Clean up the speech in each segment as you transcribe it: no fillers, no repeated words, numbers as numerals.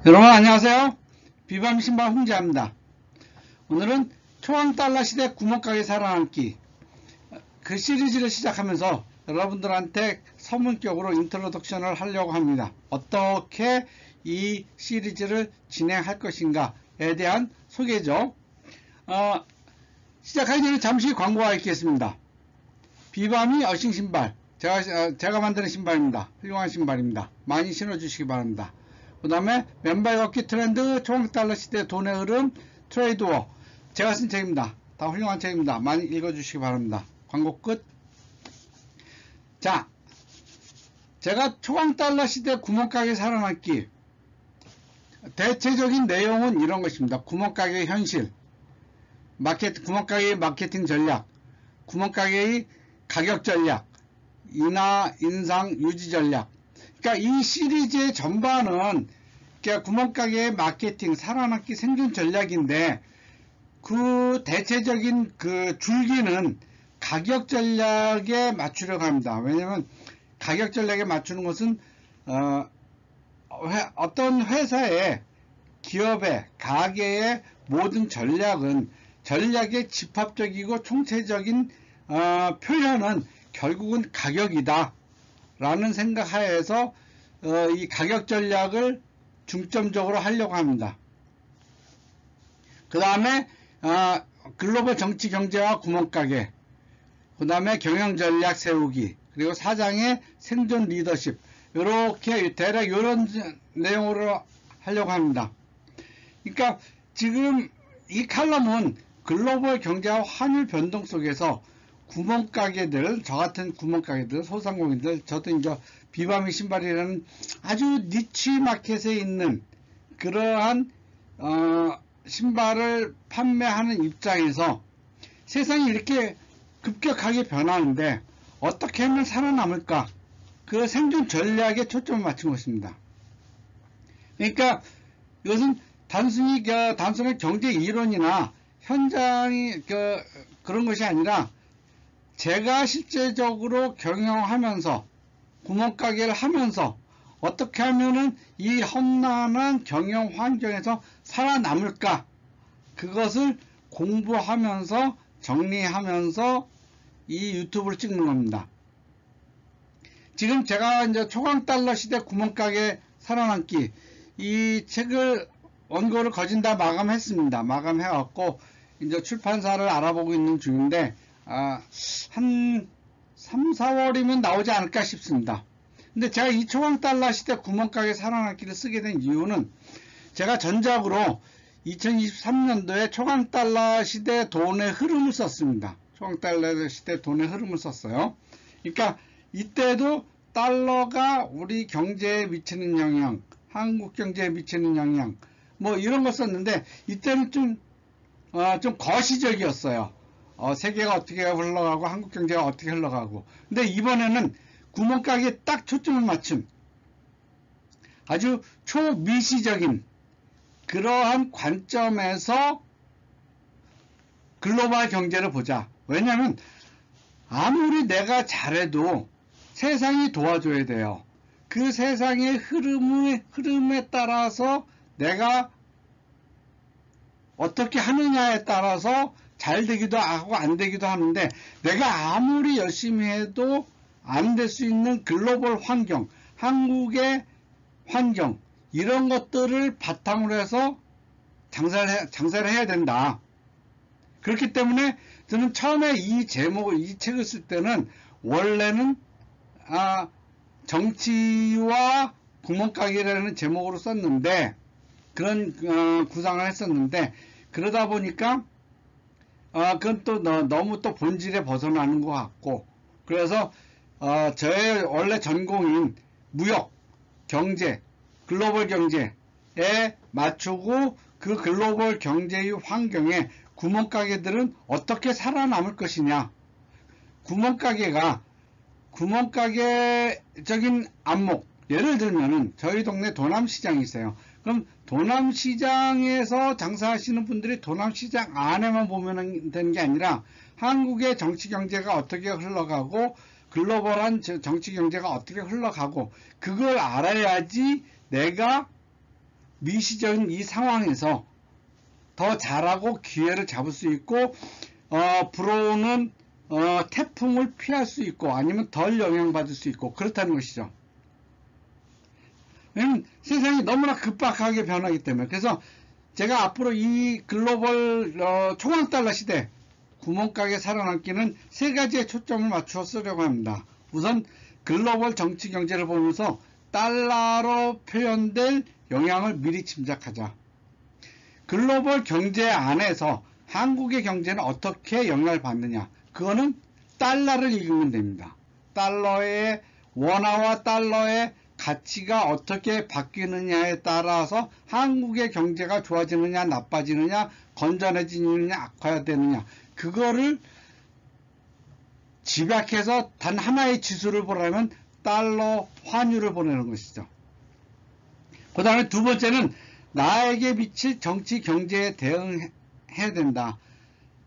여러분 안녕하세요. 비밤 신발 홍지아입니다. 오늘은 초강달러 시대 구멍가게 살아남기 그 시리즈를 시작하면서 여러분들한테 서문격으로 인트로덕션을 하려고 합니다. 어떻게 이 시리즈를 진행할 것인가에 대한 소개죠. 시작하기 전에 잠시 광고가 있겠습니다. 비밤이 어싱 신발 제가 만드는 신발입니다. 훌륭한 신발입니다. 많이 신어주시기 바랍니다. 그 다음에 맨발 걷기 트렌드, 초강달러 시대 돈의 흐름, 트레이드워 제가 쓴 책입니다. 다 훌륭한 책입니다. 많이 읽어주시기 바랍니다. 광고 끝. 자, 제가 초강달러 시대 구멍가게 살아남기 대체적인 내용은 이런 것입니다. 구멍가게의 현실, 구멍가게의 마케팅 전략, 구멍가게의 가격 전략, 인상 유지 전략. 그러니까 이 시리즈의 전반은 구멍가게의 마케팅, 살아남기 생존 전략인데 그 대체적인 그 줄기는 가격 전략에 맞추려고 합니다. 왜냐하면 가격 전략에 맞추는 것은 어떤 회사의, 기업의, 가게의 모든 전략은 전략의 집합적이고 총체적인 표현은 결국은 가격이다 라는 생각하에서 이 가격 전략을 중점적으로 하려고 합니다. 그 다음에 글로벌 정치 경제와 구멍가게, 그 다음에 경영 전략 세우기, 그리고 사장의 생존 리더십, 이렇게 대략 이런 내용으로 하려고 합니다. 그러니까 지금 이 칼럼은 글로벌 경제와 환율 변동 속에서 구멍가게들, 저 같은 구멍가게들, 소상공인들, 저도 이제 비밤이 신발이라는 아주 니치 마켓에 있는 그러한 신발을 판매하는 입장에서 세상이 이렇게 급격하게 변하는데 어떻게 하면 살아남을까? 그 생존 전략에 초점을 맞춘 것입니다. 그러니까 이것은 단순히 경제 이론이나 현장이 그런 것이 아니라 제가 실제적으로 경영하면서 구멍가게를 하면서 어떻게 하면은 이 험난한 경영 환경에서 살아남을까, 그것을 공부하면서 정리하면서 이 유튜브를 찍는 겁니다. 지금 제가 이제 초강달러 시대 구멍가게 살아남기 이 책을 원고를 거진 다 마감했습니다. 마감해갖고 이제 출판사를 알아보고 있는 중인데 한 3, 4월이면 나오지 않을까 싶습니다. 근데 제가 이 초강달러 시대 구멍가게 살아남기를 쓰게 된 이유는 제가 전작으로 2023년도에 초강달러 시대 돈의 흐름을 썼습니다. 초강달러 시대 돈의 흐름을 썼어요. 그러니까 이때도 달러가 우리 경제에 미치는 영향, 한국 경제에 미치는 영향, 뭐 이런 거 썼는데 이때는 좀 거시적이었어요. 세계가 어떻게 흘러가고 한국 경제가 어떻게 흘러가고. 근데 이번에는 구멍가게에 딱 초점을 맞춘 아주 초미시적인 그러한 관점에서 글로벌 경제를 보자. 왜냐하면 아무리 내가 잘해도 세상이 도와줘야 돼요. 그 세상의 흐름에 따라서 내가 어떻게 하느냐에 따라서 잘 되기도 하고 안 되기도 하는데, 내가 아무리 열심히 해도 안 될 수 있는 글로벌 환경, 한국의 환경, 이런 것들을 바탕으로 해서 장사를 해야 된다. 그렇기 때문에 저는 처음에 이 책을 쓸 때는 원래는 정치와 구멍가게라는 제목으로 썼는데, 그런 구상을 했었는데, 그러다 보니까 그건 또 너무 또 본질에 벗어나는 것 같고, 그래서 저의 원래 전공인 무역, 경제, 글로벌 경제에 맞추고 그 글로벌 경제의 환경에 구멍가게들은 어떻게 살아남을 것이냐, 구멍가게적인 안목, 예를 들면은 저희 동네 도남시장이 있어요. 그럼 도남시장에서 장사하시는 분들이 도남시장 안에만 보면 되는 게 아니라 한국의 정치 경제가 어떻게 흘러가고 글로벌한 정치 경제가 어떻게 흘러가고, 그걸 알아야지 내가 미시적인 이 상황에서 더 잘하고 기회를 잡을 수 있고 불어오는 태풍을 피할 수 있고 아니면 덜 영향받을 수 있고 그렇다는 것이죠. 왜냐면 세상이 너무나 급박하게 변하기 때문에. 그래서 제가 앞으로 이 글로벌 초강달러 시대 구멍가게 살아남기는 세 가지의 초점을 맞추어 쓰려고 합니다. 우선 글로벌 정치 경제를 보면서 달러로 표현될 영향을 미리 짐작하자. 글로벌 경제 안에서 한국의 경제는 어떻게 영향을 받느냐, 그거는 달러를 읽으면 됩니다. 달러의 원화와 달러의 가치가 어떻게 바뀌느냐에 따라서 한국의 경제가 좋아지느냐 나빠지느냐 건전해지느냐 악화되느냐 그거를 집약해서 단 하나의 지수를 보려면 달러 환율을 보내는 것이죠. 그 다음에 두 번째는 나에게 미칠 정치 경제에 대응해야 된다.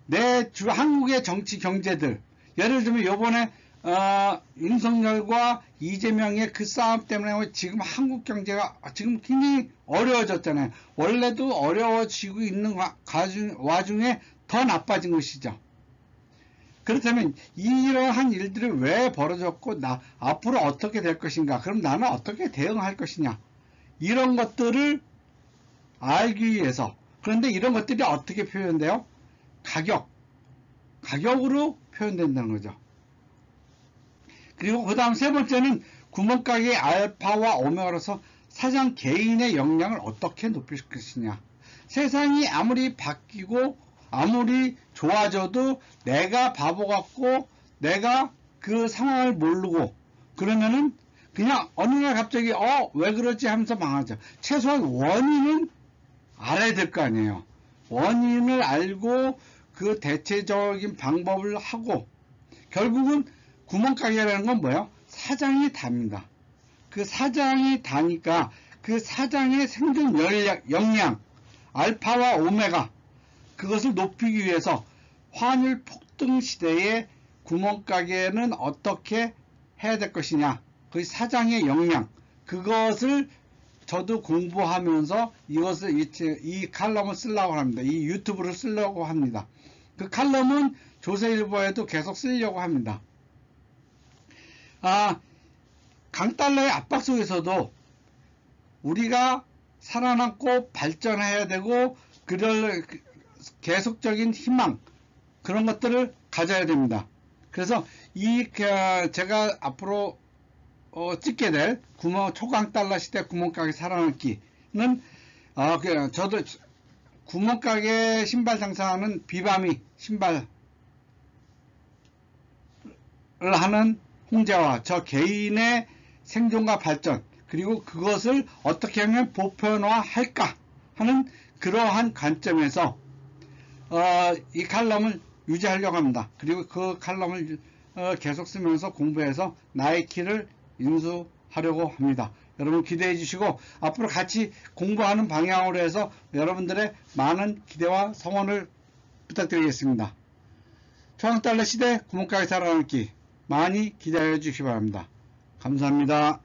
한국의 정치 경제들, 예를 들면 요번에 윤석열과 이재명의 그 싸움 때문에 지금 한국 경제가 지금 굉장히 어려워졌잖아요. 원래도 어려워지고 있는 와중에 더 나빠진 것이죠. 그렇다면 이러한 일들이 왜 벌어졌고 앞으로 어떻게 될 것인가, 그럼 나는 어떻게 대응할 것이냐, 이런 것들을 알기 위해서. 그런데 이런 것들이 어떻게 표현돼요? 가격으로 표현된다는 거죠. 그리고 그 다음 세 번째는 구멍가게의 알파와 오메가로서 사장 개인의 역량을 어떻게 높일 것이냐. 세상이 아무리 바뀌고 아무리 좋아져도 내가 바보 같고 내가 그 상황을 모르고 그러면은 그냥 어느 날 갑자기 왜 그러지 하면서 망하죠. 최소한 원인은 알아야 될 거 아니에요. 원인을 알고 그 대체적인 방법을 하고, 결국은 구멍가게라는 건 뭐예요? 사장이 답니다. 그 사장이 다니까 그 사장의 생존 역량, 알파와 오메가, 그것을 높이기 위해서 환율 폭등 시대에 구멍가게는 어떻게 해야 될 것이냐, 그 사장의 역량, 그것을 저도 공부하면서 이 칼럼을 쓰려고 합니다. 이 유튜브를 쓰려고 합니다. 그 칼럼은 조선일보에도 계속 쓰려고 합니다. 강달러의 압박 속에서도 우리가 살아남고 발전해야 되고 그럴 계속적인 희망, 그런 것들을 가져야 됩니다. 그래서 제가 앞으로 찍게 될 초강달러 시대 구멍가게 살아남기는 저도 구멍가게 신발 장사하는 비바미 신발을 하는 홍재와 저 개인의 생존과 발전, 그리고 그것을 어떻게 하면 보편화할까 하는 그러한 관점에서 이 칼럼을 유지하려고 합니다. 그리고 그 칼럼을 계속 쓰면서 공부해서 나의 길을 인수하려고 합니다. 여러분 기대해 주시고 앞으로 같이 공부하는 방향으로 해서 여러분들의 많은 기대와 성원을 부탁드리겠습니다. 초강달러 시대 구멍가게 살아남기 많이 기대해 주시기 바랍니다. 감사합니다.